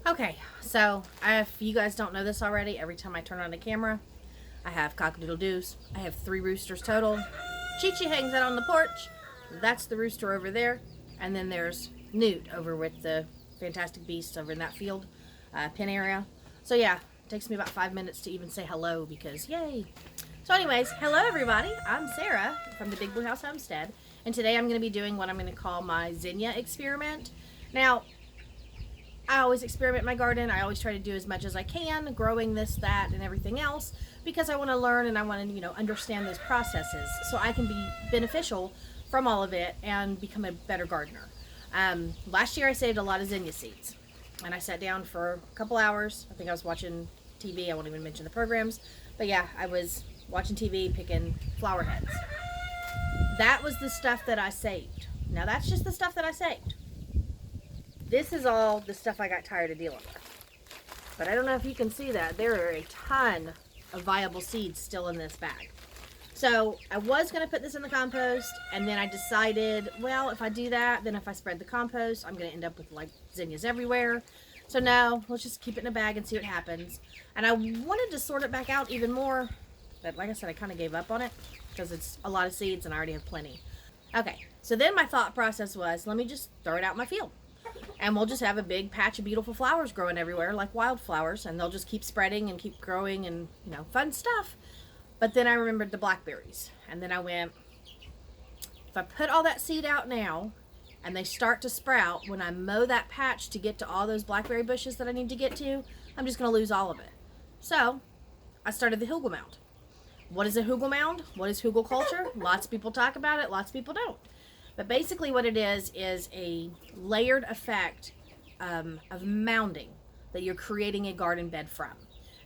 Okay, so if you guys don't know this already, every time I turn on the camera, I have cock-a-doodle-doos. I have 3 roosters total. Chi-Chi hangs out on the porch. That's the rooster over there. And then there's Newt over with the fantastic beasts over in that field, pen area. So yeah, it takes me about 5 minutes to even say hello because yay. So anyways, hello everybody. I'm Sarah from the Big Blue House Homestead. And today I'm going to be doing what I'm going to call my Zinnia Experiment. Now, I always experiment in my garden. I always try to do as much as I can, growing this, that, and everything else, because I want to learn and I want to, understand those processes so I can be beneficial from all of it and become a better gardener. Last year I saved a lot of zinnia seeds, and I sat down for a couple hours. I think I was watching TV. I won't even mention the programs, but yeah, I was watching TV picking flower heads. That was the stuff that I saved. Now that's just the stuff that I saved. This is all the stuff I got tired of dealing with. But I don't know if you can see that. There are a ton of viable seeds still in this bag. So I was going to put this in the compost, and then I decided, well, if I do that, then if I spread the compost, I'm going to end up with like zinnias everywhere. So no, let's just keep it in a bag and see what happens. And I wanted to sort it back out even more, but like I said, I kind of gave up on it because it's a lot of seeds and I already have plenty. Okay, so then my thought process was, let me just throw it out in my field. And we'll just have a big patch of beautiful flowers growing everywhere like wildflowers, and they'll just keep spreading and keep growing and, fun stuff. But then I remembered the blackberries, and then I went, if I put all that seed out now and they start to sprout, when I mow that patch to get to all those blackberry bushes that I need to get to, I'm just going to lose all of it. So I started the hugel mound. What is a hugel mound? What is hugelkultur? Lots of people talk about it, lots of people don't. But basically what it is a layered effect of mounding that you're creating a garden bed from.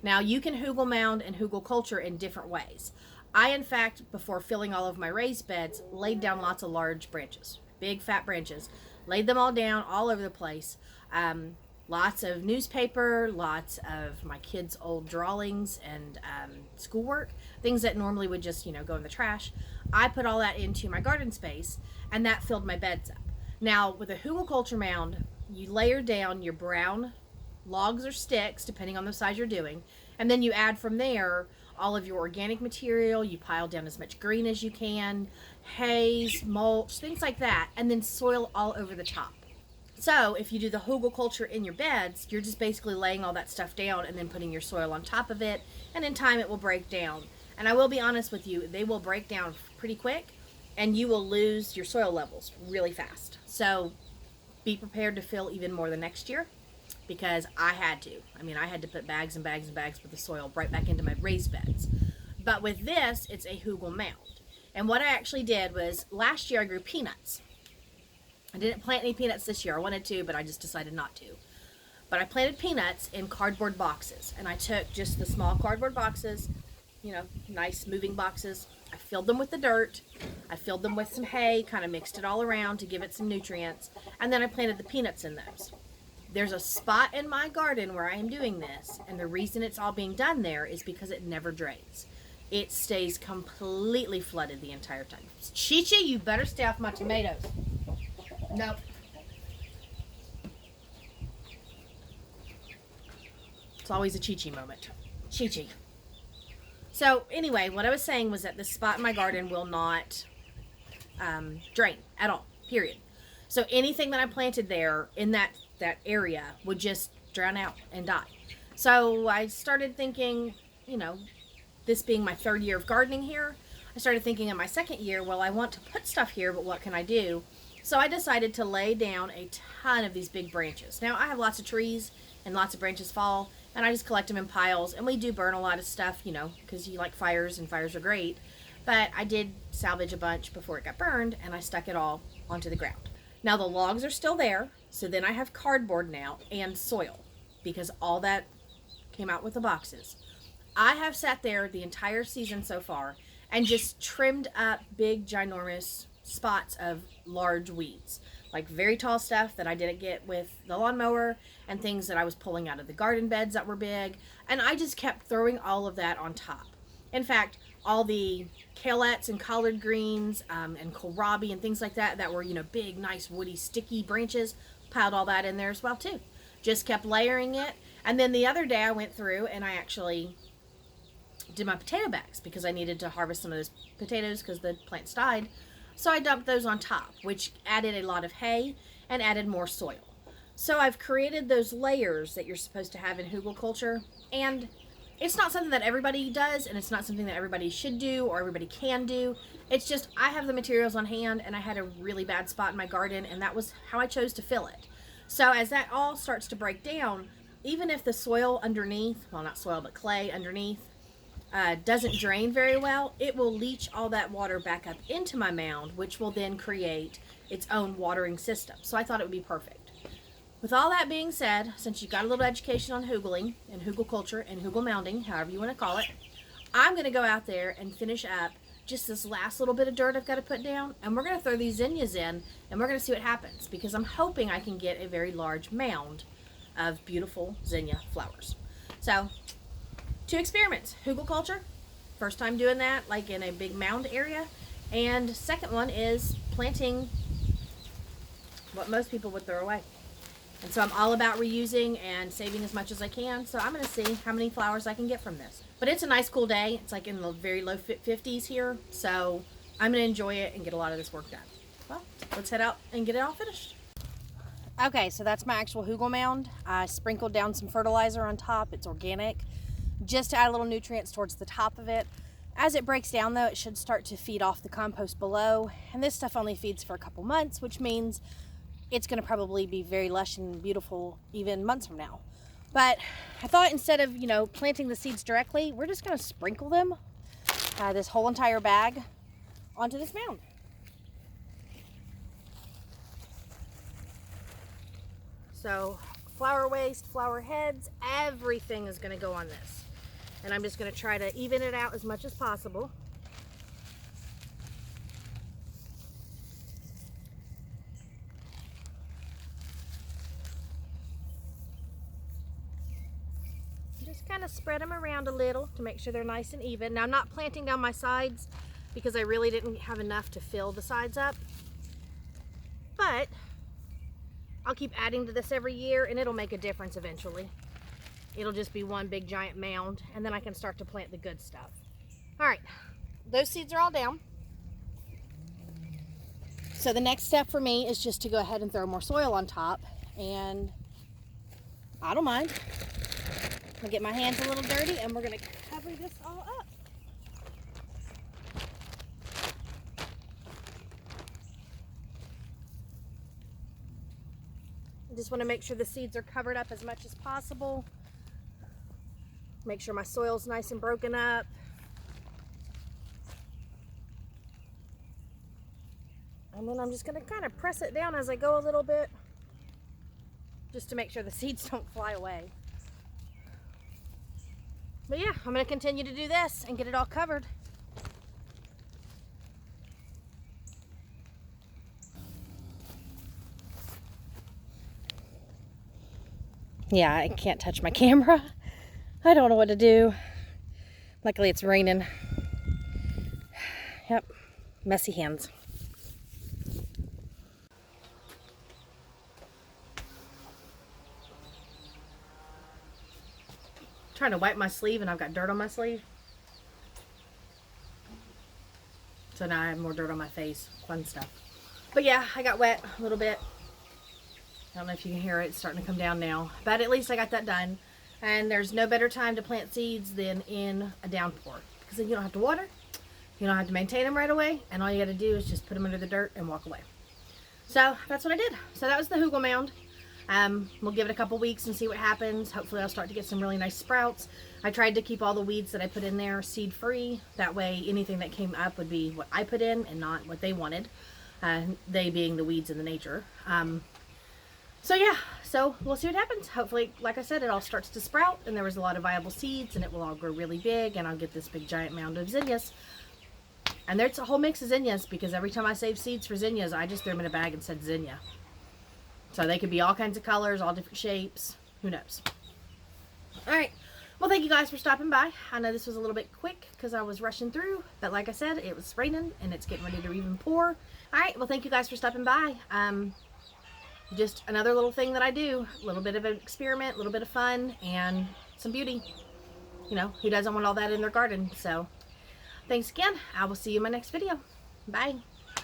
Now, you can hugel mound and hugelkultur in different ways. I, in fact, before filling all of my raised beds, laid down lots of large branches, big fat branches, laid them all down all over the place. Lots of newspaper, lots of my kids' old drawings and schoolwork, things that normally would just, go in the trash. I put all that into my garden space, and that filled my beds up. Now, with a hugelkultur mound, you layer down your brown logs or sticks, depending on the size you're doing, and then you add from there all of your organic material. You pile down as much green as you can, hays, mulch, things like that, and then soil all over the top. So if you do the hugelkultur in your beds, you're just basically laying all that stuff down and then putting your soil on top of it, and in time it will break down. And I will be honest with you, they will break down pretty quick, and you will lose your soil levels really fast. So be prepared to fill even more the next year, because I had to. I had to put bags and bags and bags with the soil right back into my raised beds. But with this, it's a hugel mound. And what I actually did was, last year I grew peanuts. I didn't plant any peanuts this year. I wanted to, but I just decided not to. But I planted peanuts in cardboard boxes, and I took just the small cardboard boxes, nice moving boxes. I filled them with the dirt. I filled them with some hay, kind of mixed it all around to give it some nutrients, and then I planted the peanuts in those. There's a spot in my garden where I am doing this, and the reason it's all being done there is because it never drains. It stays completely flooded the entire time. Chi-Chi, you better stay off my tomatoes. Nope. It's always a Chi-Chi moment. Chi-Chi. So anyway, what I was saying was that this spot in my garden will not drain at all, period. So anything that I planted there in that area would just drown out and die. So I started thinking, this being my 3rd year of gardening here, I started thinking in my 2nd year, well, I want to put stuff here, but what can I do? So I decided to lay down a ton of these big branches. Now, I have lots of trees and lots of branches fall, and I just collect them in piles, and we do burn a lot of stuff, because you like fires, and fires are great. But I did salvage a bunch before it got burned, and I stuck it all onto the ground. Now, the logs are still there, so then I have cardboard now and soil, because all that came out with the boxes. I have sat there the entire season so far and just trimmed up big, ginormous spots of large weeds, like very tall stuff that I didn't get with the lawnmower, and things that I was pulling out of the garden beds that were big, and I just kept throwing all of that on top. In fact, all the kalettes and collard greens and kohlrabi and things like that were, big, nice, woody, sticky branches, piled all that in there as well too. just kept layering it. And then the other day I went through and I actually did my potato bags because I needed to harvest some of those potatoes because the plants died. So I dumped those on top, which added a lot of hay and added more soil. So I've created those layers that you're supposed to have in hugelkultur, and it's not something that everybody does, and it's not something that everybody should do or everybody can do. It's just I have the materials on hand, and I had a really bad spot in my garden, and that was how I chose to fill it. So as that all starts to break down, even if the soil underneath, well, not soil, but clay underneath, doesn't drain very well, it will leach all that water back up into my mound, which will then create its own watering system. So I thought it would be perfect. With all that being said, since you got a little education on hugeling and hugelkultur and hugel mounding, however you want to call it, I'm going to go out there and finish up just this last little bit of dirt I've got to put down, and we're going to throw these zinnias in, and we're going to see what happens, because I'm hoping I can get a very large mound of beautiful zinnia flowers. So, 2 experiments. Hugelkultur, first time doing that, like in a big mound area, and second one is planting what most people would throw away. And so I'm all about reusing and saving as much as I can. So I'm going to see how many flowers I can get from this. But it's a nice cool day. It's like in the very low 50s here. So I'm going to enjoy it and get a lot of this work done. Well, let's head out and get it all finished. Okay, so that's my actual hugel mound. I sprinkled down some fertilizer on top. It's organic, just to add a little nutrients towards the top of it. As it breaks down though, it should start to feed off the compost below. And this stuff only feeds for a couple months, which means it's going to probably be very lush and beautiful even months from now. But I thought instead of, planting the seeds directly, we're just going to sprinkle them, this whole entire bag, onto this mound. So flower waste, flower heads, everything is going to go on this. And I'm just going to try to even it out as much as possible. Kind of spread them around a little to make sure they're nice and even. Now I'm not planting down my sides because I really didn't have enough to fill the sides up, but I'll keep adding to this every year and it'll make a difference eventually. It'll just be one big giant mound and then I can start to plant the good stuff. All right, those seeds are all down. So the next step for me is just to go ahead and throw more soil on top, and I don't mind. I'm gonna get my hands a little dirty and we're gonna cover this all up. I just want to make sure the seeds are covered up as much as possible. Make sure my soil's nice and broken up. And then I'm just gonna kind of press it down as I go a little bit, just to make sure the seeds don't fly away. But yeah, I'm going to continue to do this and get it all covered. Yeah, I can't touch my camera. I don't know what to do. Luckily it's raining. Yep, messy hands. Trying to wipe my sleeve and I've got dirt on my sleeve. So now I have more dirt on my face. Fun stuff. But yeah, I got wet a little bit. I don't know if you can hear it. It's starting to come down now. But at least I got that done. And there's no better time to plant seeds than in a downpour. Because then you don't have to water. You don't have to maintain them right away. And all you got to do is just put them under the dirt and walk away. So that's what I did. So that was the hugel mound. We'll give it a couple weeks and see what happens. Hopefully I'll start to get some really nice sprouts. I tried to keep all the weeds that I put in there seed free. That way anything that came up would be what I put in and not what they wanted. They being the weeds in the nature. So yeah, so we'll see what happens. Hopefully, like I said, it all starts to sprout and there was a lot of viable seeds and it will all grow really big and I'll get this big giant mound of zinnias. And there's a whole mix of zinnias because every time I save seeds for zinnias, I just threw them in a bag and said zinnia. So they could be all kinds of colors, all different shapes. Who knows? All right. Well, thank you guys for stopping by. I know this was a little bit quick because I was rushing through. But like I said, it was raining and it's getting ready to even pour. All right. Well, thank you guys for stopping by. just another little thing that I do. A little bit of an experiment, a little bit of fun, and some beauty. You know, who doesn't want all that in their garden? So thanks again. I will see you in my next video. Bye.